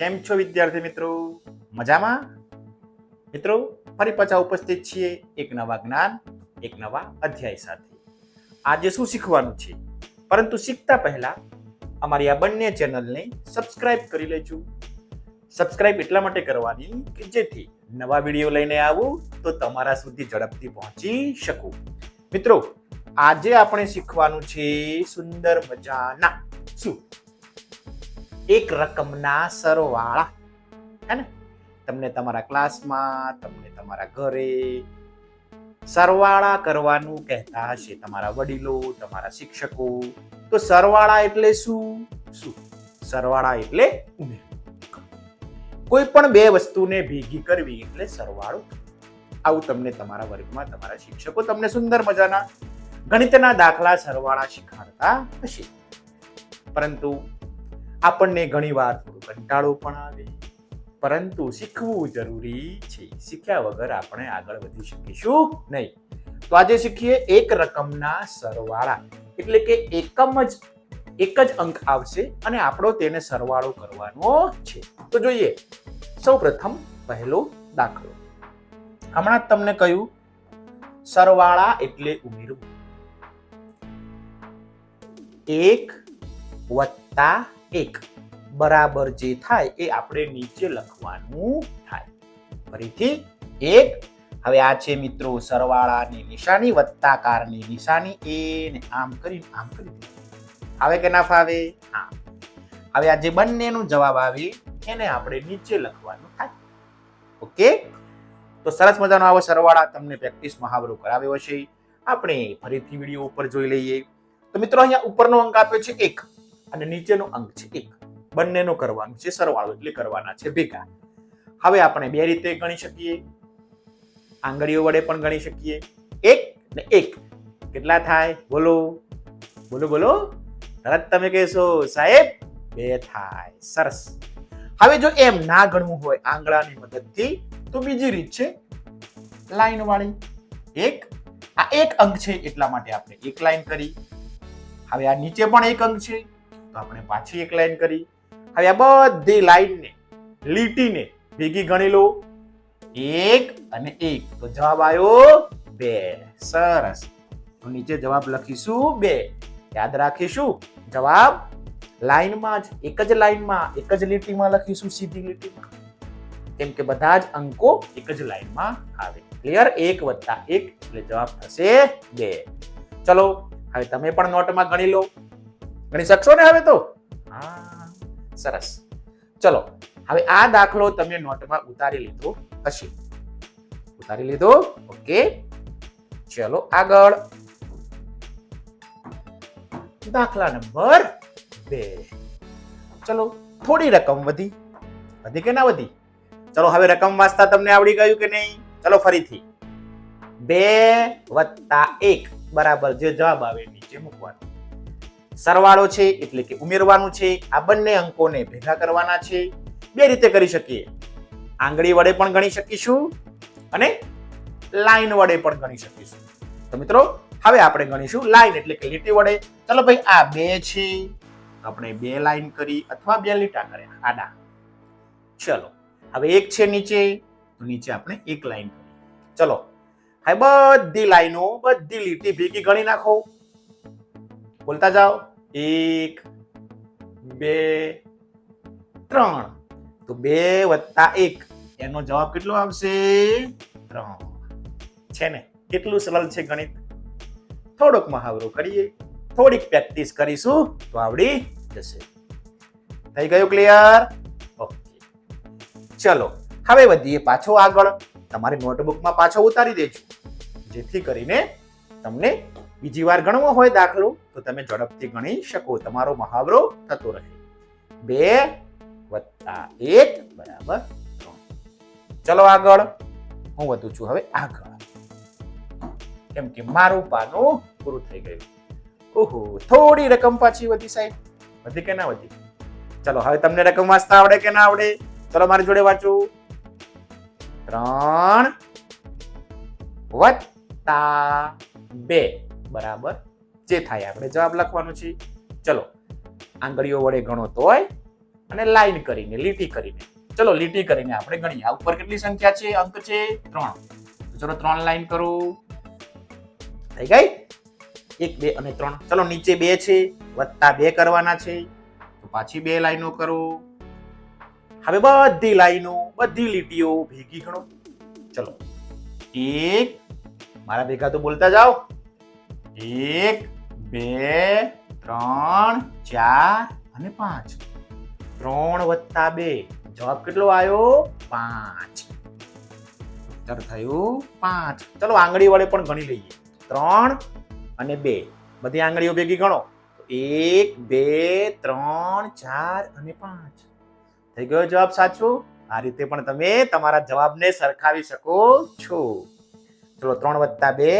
કેમ છો વિદ્યાર્થી મિત્રો? મજામાં? મિત્રો ફરી પાછા ઉપસ્થિત છીએ એક નવા જ્ઞાન, એક નવા અધ્યાય સાથે. આજે શું શીખવાનું છે? પરંતુ શીખતા પહેલા અમારી આ બંને ચેનલને સબસ્ક્રાઇબ કરી લેજો. સબસ્ક્રાઇબ એટલા માટે કરવાની કે જેથી નવા વિડીયો લઈને આવું તો તમારા સુધી ઝડપથી પહોંચી શકું. મિત્રો આજે આપણે શીખવાનું છે સુંદર મજાના શું એક રકમના સરવાળા. હે ને? તમને તમારા ક્લાસમાં, તમને તમારા ઘરે સરવાળા કરવાનું કહેતા હશે તમારા વડીલો, તમારા શિક્ષકો. તો સરવાળા એટલે શું? સરવાળા એટલે ઉમેરો. કોઈ પણ બે વસ્તુને ભેગી કરવી એટલે સરવાળો. આવું તમને તમારા વર્ગમાં તમારા શિક્ષકો તમને સુંદર મજાના ગણિતના દાખલા સરવાળા શીખવાડતા હશે. પરંતુ આપણને ઘણીવાર થોડો કંટાળો પણ આવે, પરંતુ શીખવું જરૂરી છે. શીખ્યા વગર આપણે આગળ વધી શકીશું નહીં. તો આજે શીખીએ એક રકમના સરવાળા. એટલે કે એક જ અંક આવશે અને આપણો તેને સરવાળો કરવાનો છે. તો જોઈએ સૌપ્રથમ પહેલો દાખલો. હમણાં તમને કહ્યું સરવાળા એટલે ઉમેરવું. 1 + 1 બરાબર જે થાય એ આપણે નીચે લખવાનું થાય. ફરીથી 1. હવે આ છે મિત્રો સરવાળાની નિશાની, વત્તાકારની નિશાની. એને આમ કરી આવે કે ના ફાવે? હા. હવે આ જે બંનેનો જવાબ આવે એને આપણે નીચે લખવાનું થાય. ઓકે? તો સરસ મજાનો આવો સરવાળા તમને પ્રેક્ટિસ મહાવરો કરાવ્યો છે. આપણે ફરીથી વિડીયો ઉપર જોઈ લઈએ. તો મિત્રો અહીંયા ઉપરનો અંક આપ્યો છે 1 અને નીચેનો અંક છે 1. બંનેનો કરવાનું છે સરવાળો, એટલે કરવાના છે ભેગા. હવે આપણે બે રીતે ગણી શકીએ. આંગળીઓ વડે પણ ગણી શકીએ. 1 ને 1 કેટલા થાય? બોલો. તરત તમે કહેશો સાહેબ 2 થાય. સરસ. હવે જો એમ ના ગણવું હોય આંગળાની મદદથી તો બીજી રીત છે લાઈન વાળી. આ એક અંક છે એટલા માટે આપણે એક લાઈન કરી. હવે આ નીચે પણ એક અંક છે તો આપણે પાછી એક લાઈન કરી. હવે આ બધી લાઈનને, લીટીને ભેગી ગણી લો. 1 અને 1 તો જવાબ આવ્યો 2. સરસ. તો નીચે જવાબ લખીશું 2. યાદ રાખીશું જવાબ લાઈનમાં જ, એક જ લાઈનમાં, એક જ લીટીમાં લખીશું, સીધી લીટીમાં. કેમ કે બધા જ અંકો એક જ લાઈનમાં આવે. ક્લિયર? 1 + 1 એટલે જવાબ થશે 2. ચલો હવે તમે પણ નોટમાં ગણી લો. ગણી શકશો ને હવે તો? હા, સરસ. ચલો હવે આ દાખલો તમે નોટમાં ઉતારી લીધો હશે. ઉતારી લીધો? ઓકે. ચલો આગળ. દાખલા નંબર 2. ચલો થોડી રકમ વધી કે ના વધી? ચલો હવે રકમ વાંચતા તમને આવડી ગયું કે નહીં? ચલો ફરીથી 2 + 1 બરાબર જે જવાબ આવે નીચે મૂકવાનો. સરવાળો છે એટલે કે ઉમેરવાનું છે. આ બંને અંકોને ભેગા કરવાના છે. બે રીતે કરી શકીએ. આંગળી વડે પણ ગણી શકીશું અને લાઈન વડે પણ ગણી શકીશું. તો મિત્રો હવે આપણે ગણીશું લાઈન એટલે કે લીટી વડે. ચલો ભાઈ આ 2 છે, આપણે 2 લાઈન કરી અથવા 2 લીટા કર્યા આડા. ચલો હવે 1 છે નીચે, તો નીચે આપણે 1 લાઈન કરી. ચલો હવે બધી લાઈનો, બધી લીટી ભેગી ગણી નાખો. બોલતા જાઓ. 1 2 3. તો 2 + 1 એનો જવાબ કેટલો આવશે? 3. છે ને? કેટલું સરળ છે ગણિત. થોડોક મહાવરો કરીએ, થોડીક પ્રેક્ટિસ કરીશું તો આવડી જશે. થઈ ગયું ક્લિયર? ઓકે. ચલો હવે વધીએ પાછો આગળ. તમારી નોટબુકમાં પાછો ઉતારી દેજો, જેથી કરીને તમને બીજી વાર ગણવો હોય દાખલો તો તમે ઝડપથી ગણી શકો. તમારો મહાવરો થતો રહે. 2 + 1 બરાબર 3. ચલો આગળ. હું વધુ છું હવે આગળ, કેમ કે મારું પાનું પૂરું થઈ ગયું. ઓહો, થોડી રકમ પાછી વધી સાહેબ. વધી કે ના વધી? ચલો હવે તમને રકમ વાંચતા આવડે કે ના આવડે? ચલો મારી જોડે વાંચો. 3 + 2 બરાબર જે થાય આપણે જવાબ લખવાનો છે. ચલો આંગળીઓ વડે ગણો તોય અને લાઈન કરીને લીટી કરીને. ચલો લીટી કરીને આપણે ગણીએ. આ ઉપર કેટલી સંખ્યા છે? અંક છે 3. ચલો 3 લાઈન કરો. થઈ ગઈ? 1 2 અને 3. ચલો નીચે 2 છે, વત્તા 2 કરવાના છે, તો પાછી 2 લાઈનો કરો. હવે બધી લાઈનો, બધી લીટીઓ ભેગી ગણો. ચલો 1, મારા ભેગા તો બોલતા જાઓ. 1 2 3 4 અને 5. 3 વત્તા 2, જવાબ કેટલો આવ્યો? 5. ઉત્તર થયું 5. ચલો આંગળી વડે પણ ગણી લઈએ. 3 અને 2, બધી આંગળીઓ ભેગી ગણો. 1 2 3 4 અને 5. થઈ ગયો જવાબ સાચો? આ રીતે પણ તમે તમારા જવાબને સરખાવી શકો છો. ચલો 3 વત્તા 2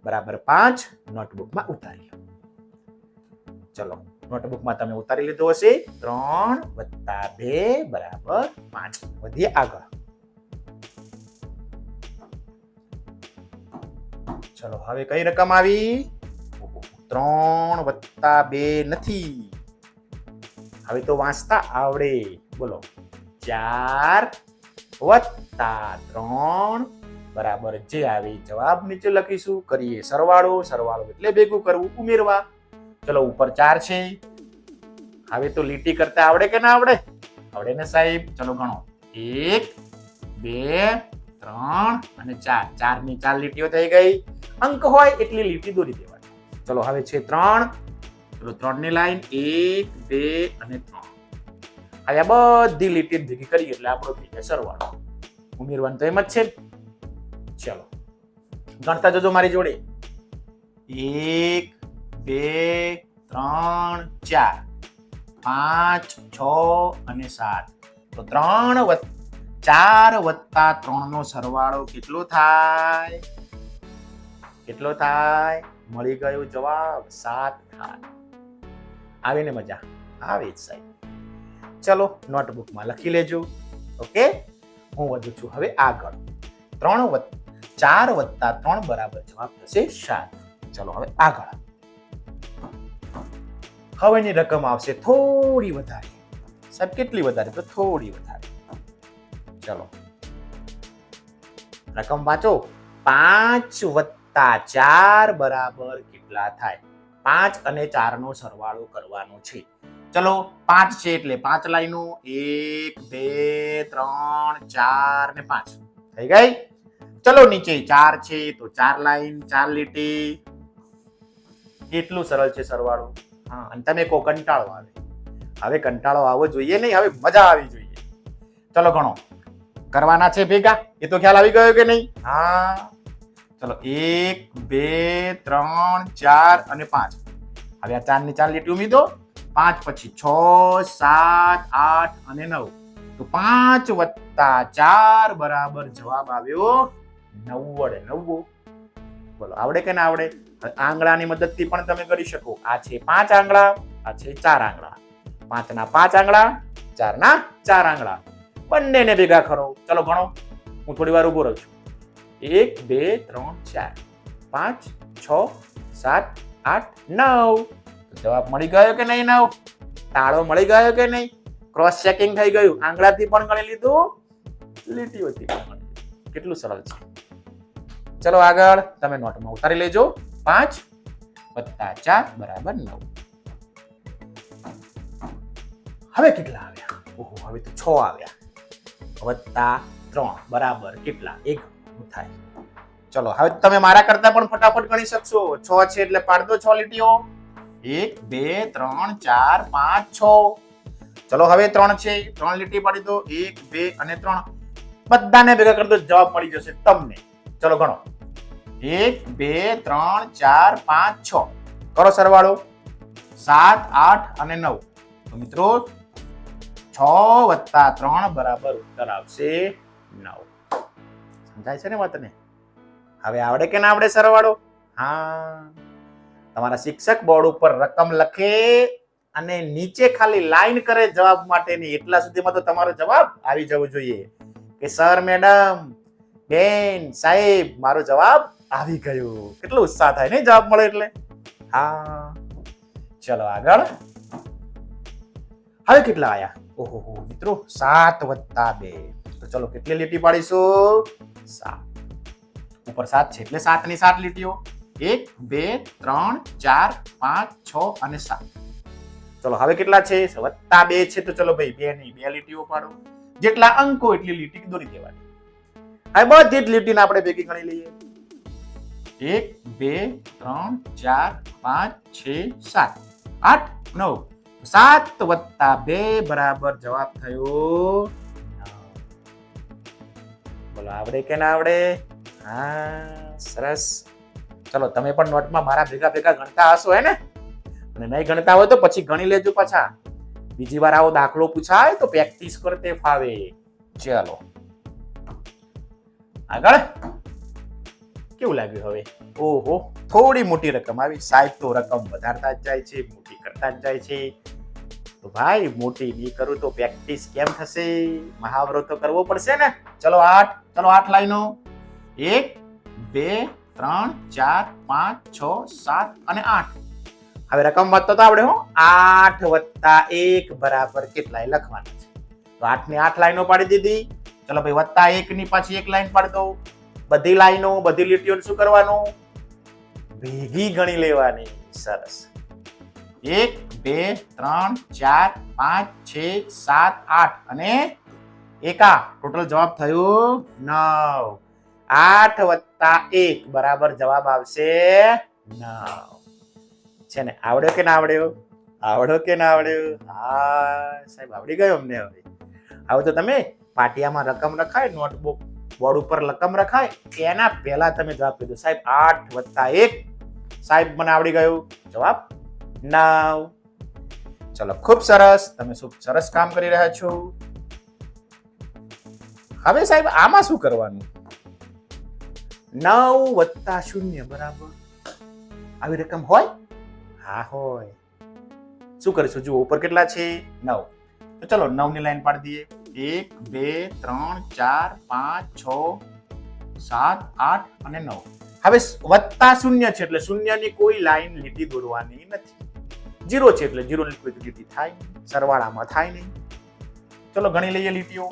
બરાબર 5. નોટબુકમાં ઉતારી લો. ચલો નોટબુકમાં તમે ઉતારી લીધો હશે. 3 વત્તા 2 બરાબર 5. વધીએ આગળ. ચલો હવે કઈ રકમ આવી? 3 વત્તા 2 નથી. હવે તો વાંચતા આવડે. બોલો 4 વત્તા 3 બરાબર જે આવી જવાબ નીચે લખીશું. કરીએ સરવાળો. સરવાળો એટલે ભેગું કરવું, ઉમેરવા. ચલો ઉપર 4 છે. હવે તો લીટી કરતા આવડે કે ના આવડે? આવડે ને સાહેબ? ચલો ગણો. 1 2 3 અને 4. 4 ની 4 લીટીઓ થઈ ગઈ. અંક હોય એટલી લીટી દોરી દેવાની. ચલો હવે છે 3. ચલો 3 ની લાઈન 1 2 અને 3. હવે આ બધી લીટી ભેગી કરીએ એટલે આપણો થઈ જાય સરવાળો. ઉમેરવાનું તો એમ જ છે. ચલો ગણતા જજો મારી જોડે. 1 2 3 4 5 6 અને 7. તો 4 વત્તા 3 નો સરવાળો કેટલો થાય? કેટલો થાય? મળી ગયો જવાબ 7 થાય. આવે ને મજા? આવે જ સાહેબ. ચલો નોટબુકમાં લખી લેજો. ઓકે, હું વધુ છું હવે આગળ. 4 વત્તા 3 બરાબર જવાબ થશે 7. ચલો હવે આગળ. હવેની રકમ આવશે થોડી વધારે. સાહેબ કેટલી વધારે? તો થોડી વધારે. ચલો રકમ વાંચો. 5 વત્તા 4 બરાબર કેટલા થાય? 5 અને 4 નો સરવાળો કરવાનો છે. ચલો 5 છે એટલે 5 લાઈનો. 1 2 3 4 ને 5 થઈ ગઈ. ચલો નીચે 4 છે તો 4 લાઈન, 4 લીટી. કેટલું સરળ છે સરવાળો. હા, અને તમે કહો કંટાળો આવે. હવે કંટાળો આવવો જોઈએ નહીં, હવે મજા આવી જોઈએ. ચલો ગણો. કરવાના છે ભેગા. એ તો ખ્યાલ આવી ગયો કે નહીં? હા. ચલો 1 2 3 4 અને 5. હવે આ 4 ની 4 લીટી ઉમી દો. 5 પછી 6 7 8 અને 9. તો 5 વત્તા 4 બરાબર જવાબ આવ્યો 90. બોલો આવડે કે ના આવડે? આંગળાની મદદથી પણ તમે કરી શકો. આ છે 5 આંગળા, આ છે 4 આંગળા. 5 ના 5 આંગળા, 4 ના 4 આંગળા. બંનેને ભેગા કરો. ચલો ગણો. હું થોડી વાર ઉભો રહું છું. 1 2 3 4 5 6 7 8 9. જવાબ મળી ગયો કે નહીં? 9. તાળો મળી ગયો કે નહીં? ક્રોસ ચેકિંગ થઈ ગયું. આંગળાથી પણ ગણી લીધું, લીટીઓથી પણ ગણી લીધું. કેટલું સરળ છે. ચલો આગળ તમે નોટમાં ઉતારી લેજો. 5 વત્તા 4 બરાબર 9. હવે કેટલા આવ્યા? ઓહો, હવે તો 6 આવ્યા. વત્તા 3 બરાબર કેટલા? 1 થાય. ચલો હવે તમે મારા કરતા પણ ફટાફટ ગણી શકશો. 6 છે એટલે પાડ દો 6 લીટીઓ. 1 2 3 4 5 6. ચલો હવે 3 છે, 3 લીટી પાડી દો. 1 2 અને 3. બધાને ભેગા કરી દો, જવાબ મળી જશે તમને. ચલો ગણો. 1 2 3 4 5 6. કરો સરવાળો. 7 8 અને 9. તો મિત્રો 6 વત્તા 3 બરાબર ઉત્તર આવશે 9. સમજાય છે ને વાતને? હવે આવડે કે ના આવડે સરવાળો? હા. તમારા શિક્ષક બોર્ડ ઉપર રકમ લખે અને નીચે ખાલી લાઈન કરે જવાબ માટેની. એટલા સુધીમાં તો તમારો જવાબ આવી જવો જોઈએ કે સર મેડમ બેન સાહેબ મારો જવાબ આવી ગયો. કેટલો ઉત્સાહ થાય ને જવાબ મળે એટલે. હા ચલો આગળ. હવે કેટલા આયા? ઓહો મિત્રો 7 વત્તા 2, તો ચલો કેટલી લીટી પાડીશું? 7. ઉપર 7 છે એટલે 7 ની 7 લીટીઓ, 1 2 3 4 5 6 અને 7. ચલો હવે કેટલા છે? વત્તા 2 છે, તો ચલો ભાઈ 2 ની 2 લીટીઓ પાડો. જેટલા અંકો એટલી લીટી દોરી દેવાની. હવે બધી જ લીટીને આપણે ભેગી ગણી લઈએ. 1 2 3 4 5 6 7 8 9. 7 વત્તા 2 બરાબર જવાબ થયો 9. બોલો આવડે કે ના આવડે? હા સરસ. ચલો તમે પણ નોટમાં મારા ભેગા ભેગા ગણતા હશો હે ને? અને નહીં ગણતા હોય તો પછી ગણી લેજો પાછા. બીજી વાર આવો દાખલો પૂછાય તો પ્રેક્ટિસ કરતે ફાવે. ચલો આગળ કેવું લાગ્યું હવે? ઓહો થોડી મોટી રકમ આવી. સાહેબ તો રકમ વધારતા જ જાય છે, મોટી કરતા જ જાય છે. તો ભાઈ મોટી નહીં કરું તો પ્રેક્ટિસ કેમ થશે? મહાવરો તો કરવો પડશે ને. ચલો 8. ચલો 8 લાઈનો. 1 2 3 4 5 6 7 અને 8. હવે રકમ વાંચતા તો આવડે હો. 8 વત્તા 1 બરાબર કેટલાય લખવાના છે. તો 8 ની 8 લાઈનો પાડી દીધી. ચલો ભાઈ વત્તા 1 ની પાછી એક લાઈન પાડી દો. બધી લાઈનો બધી લીટીઓ શું કરવાનું? ભેગી ગણી લેવાની. સરસ. 1 2 3 4 5 6 7 8 અને એકા ટોટલ જવાબ થયો 9. 8 વત્તા 1 બરાબર જવાબ આવશે 9. છે ને? આવડ્યો કે ના આવડ્યો? આવડ્યો કે ના આવડ્યો? હા સાહેબ આવડી ગયો અમને. હવે તો તમે પાટિયામાં રકમ રખાય, નોટબુક બોર્ડ ઉપર રકમ રખાય એના પહેલા તમે જવાબ કીધો સાહેબ 8 વત્તા 1. સાહેબ મને આવડી ગયું. જવાબ 9. ચલો ખૂબ સરસ. તમે સરસ કામ કરી રહ્યા છો. હવે સાહેબ આમાં શું કરવાનું? 9 વત્તા 0 બરાબર આવી રકમ હોય? હા હોય. શું કરીશું? જુઓ ઉપર કેટલા છે? 9. તો ચલો 9 ની લાઈન પાડી દઈએ. 1 2 3 4 5 6 7 8 અને 9. હવે વત્તા 0 છે એટલે શૂન્યની કોઈ લાઈન લીટી દોરવાની નથી. 0 છે એટલે 0 ની કોઈ લીટી થાય સરવાળામાં થાય નહીં. ચલો ગણી લઈએ લીટીઓ.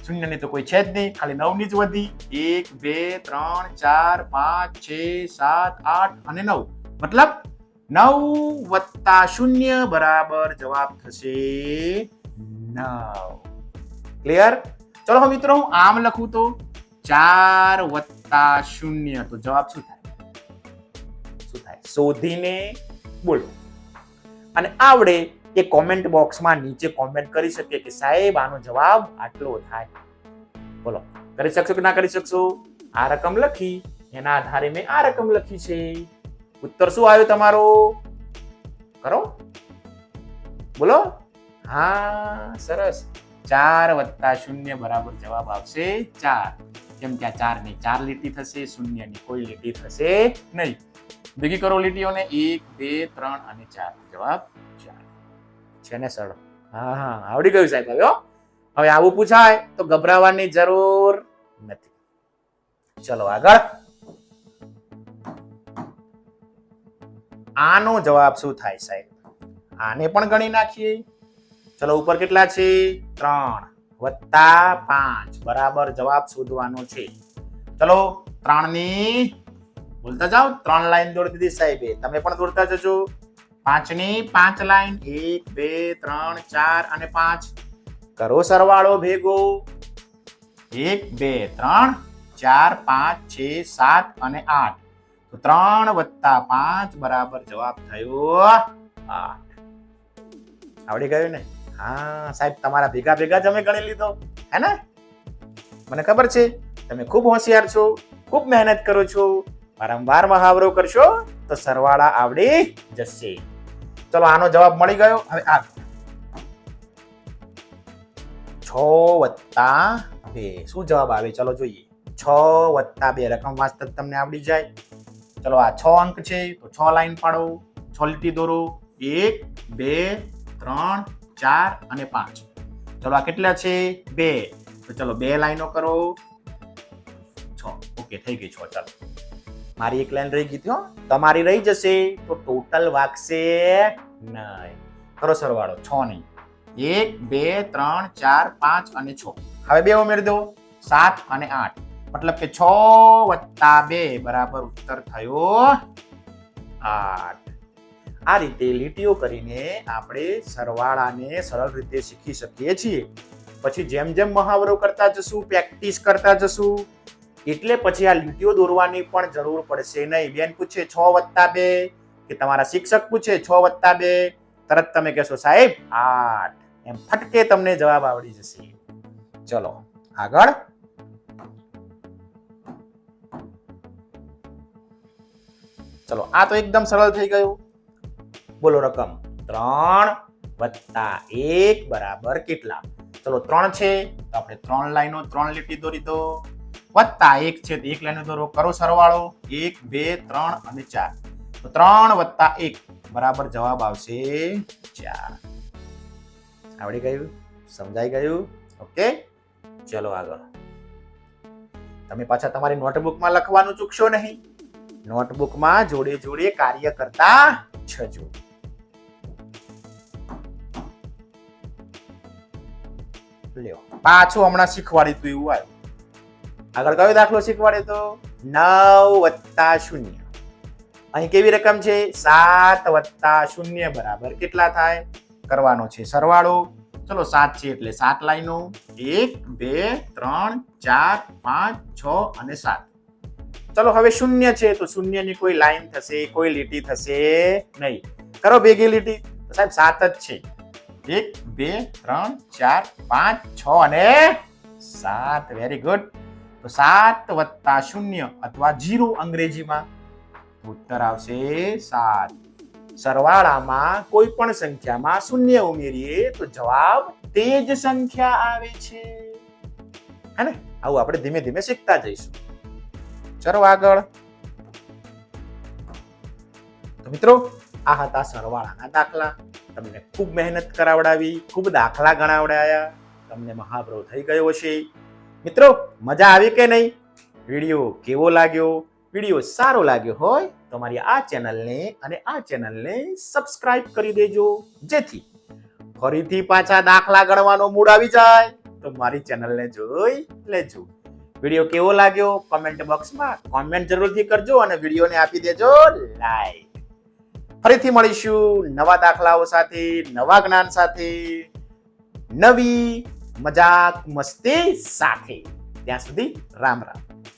શૂન્યની તો કોઈ છે જ નહીં, ખાલી 9 ની જ વધી. 1 2 3 4 5 6 7 8 અને 9. મતલબ 9 વત્તા 0 બરાબર જવાબ થશે 9. ક્લિયર? ચલો મિત્રો હું આમ લખું તો 4 વત્તા 0 તો જવાબ શું થાય? શું થાય? શોધીને બોલો. અને આવડે એ કોમેન્ટ બોક્સમાં નીચે કોમેન્ટ કરી શકે કે સાહેબ આનો જવાબ આટલો થાય. બોલો કરી શકશો કે ના કરી શકશો? આ રકમ લખી એના આધારે મેં આ રકમ લખી છે. ઉત્તર શું આવ્યો તમારો? કરો બોલો. હા સરસ. 4 વત્તા 0 બરાબર જવાબ આવશે 4. કેમ કે આ 4 ની 4 લીટી થશે, 0 ની કોઈ લીટી થશે નહીં. ભેગી કરો લીટીઓને. 1 2 3 અને 4. જવાબ 4 છે ને સર? હા હા આવડી ગયું સાહેબ. હવે આવું પૂછાય તો ગભરાવાની જરૂર નથી. ચલો આગળ. આનો જવાબ શું થાય સાહેબ? આને પણ ગણી નાખીએ. ચલો ઉપર કેટલા છે? 3 વત્તા 5 બરાબર જવાબ શોધવાનો છે. ચલો 3 ની બોલતા જાઓ. 3 લાઈન દોડી દીધી સાહેબે. તમે પણ દોડતા જજો. 5 ની 5 લાઈન. 1 2 3 4 અને 5. કરો સરવાળો ભેગો. 1 2 3 4 5 6 7 અને 8. તો 3 વત્તા 5 બરાબર જવાબ થયો 8. આવડી ગયું ને? હા સાહેબ તમારા ભેગા ભેગા જ અમે ગણી લીધો હે ને? મને ખબર છે તમે ખૂબ હોશિયાર છો, ખૂબ મહેનત કરો છો. વારંવાર મહાવરો કરશો તો સરવાળા આવડી જશે. ચલો આનો જવાબ મળી ગયો. હવે આ 6 વત્તા 2 શું જવાબ આવે? ચલો જોઈએ. 6 વત્તા 2 રકમ વાંચતા તમને આવડી જાય. ચલો આ 6 અંક છે તો 6 લાઈન પાડો, 6 લીટી દોરો. 1 2 3 4 અને 5. ચલો આ કેટલા છે? 2. તો ચલો 2 લાઈનો કરો. 6. ઓકે થઈ ગઈ 6. ચાલો મારી એક લાઈન રહી ગઈ હતી. તમારી રહી જશે તો ટોટલ વાગશે નહીં. કરો સરવાળો. 6 નહીં 1 2 3 4 5 અને 6. હવે 2 ઉમેરી દો 7 અને 8. મતલબ કે 6 + 2 બરાબર ઉત્તર થયો 8. આ રીતે લીટીઓ કરીને આપણે સરવાળાને સરળ રીતે શીખી શકીએ છીએ. પછી જેમ જેમ મહાવરો કરતા જશું, પ્રેક્ટિસ કરતા જશું, એટલે પછી આ લીટીઓ દોરવાની પણ જરૂર પડશે નહીં. બેન પૂછે 6 + 2 કે તમારા શિક્ષક પૂછે 6 + 2, તરત તમે કહેશો સાહેબ 8. એમ ફટકે તમને જવાબ આવડી જશે. ચલો આગળ. ચલો આ તો એકદમ સરળ થઈ ગયું. બોલો રકમ 3 + 1 બરાબર કેટલા? ચલો 3 છે તો આપણે 3 લાઈનો 3 લીટી દોરી દો. +1 છે તો 1 લાઈનો દોરો. કરો સરવાળો 1 2 3 અને 4. તો 3 + 1 બરાબર જવાબ આવશે 4. આવડી ગયું? સમજાઈ ગયું? ઓકે, ચલો આગળ. તમે પાછા તમારી નોટબુકમાં લખવાનું ચૂકશો નહીં. નોટબુકમાં જોડે જોડે કાર્ય કરતા જજો. લ્યો પાછું હમણાં શીખવાડી તું એવું આવ્યું. આગળ કયો દાખલો શીખવાડે તો 9 + 0. અહીં કેવી રકમ છે? 7 + 0 બરાબર કેટલા થાય? કરવાનો છે સરવાળો. ચલો 7 છે એટલે 7 લાઈનો 1 2 3 4 5 6 અને 7. ચલો હવે 0 છે તો 0 ની કોઈ લાઈન થશે, કોઈ લીટી થશે નહીં. કરો ભેગી લીટી. તો સાહેબ 7 જ છે. 1 2 3 4 5 6 અને 7. Very good. તો 7 + 0 અથવા 0 અંગ્રેજીમાં ઉત્તર આવશે 7. સરવાળામાં કોઈ પણ સંખ્યામાં 0 ઉમેરીએ તો જવાબ તે જ સંખ્યા આવે છે. હે ને? આવું આપણે ધીમે ધીમે શીખતા જઈશું. ચલો આગળ. તો મિત્રો આ હતા સરવાળાના દાખલા. તમને ખૂબ મહેનત કરાવડાવી, ખૂબ દાખલા ગણાવડાયા. તમને મહાવરો થઈ ગયો હશે. મિત્રો મજા આવી કે નહીં? વિડીયો કેવો લાગ્યો? વિડીયો સારો લાગ્યો હોય તો મારી આ ચેનલને અને આ ચેનલને સબસ્ક્રાઇબ કરી દેજો, જેથી ફરીથી પાછા દાખલા ગણવાનો મૂડ આવી જાય તો મારી ચેનલને જોઈ લેજો. વિડીયો કેવો લાગ્યો કોમેન્ટ બોક્સમાં કોમેન્ટ જરૂરથી કરજો અને વિડીયોને આપી દેજો લાઈક. ફરીથી મળીશું નવા દાખલાઓ સાથે, નવા જ્ઞાન સાથે, નવી મજાક મસ્તી સાથે. ત્યાં સુધી રામ રામ.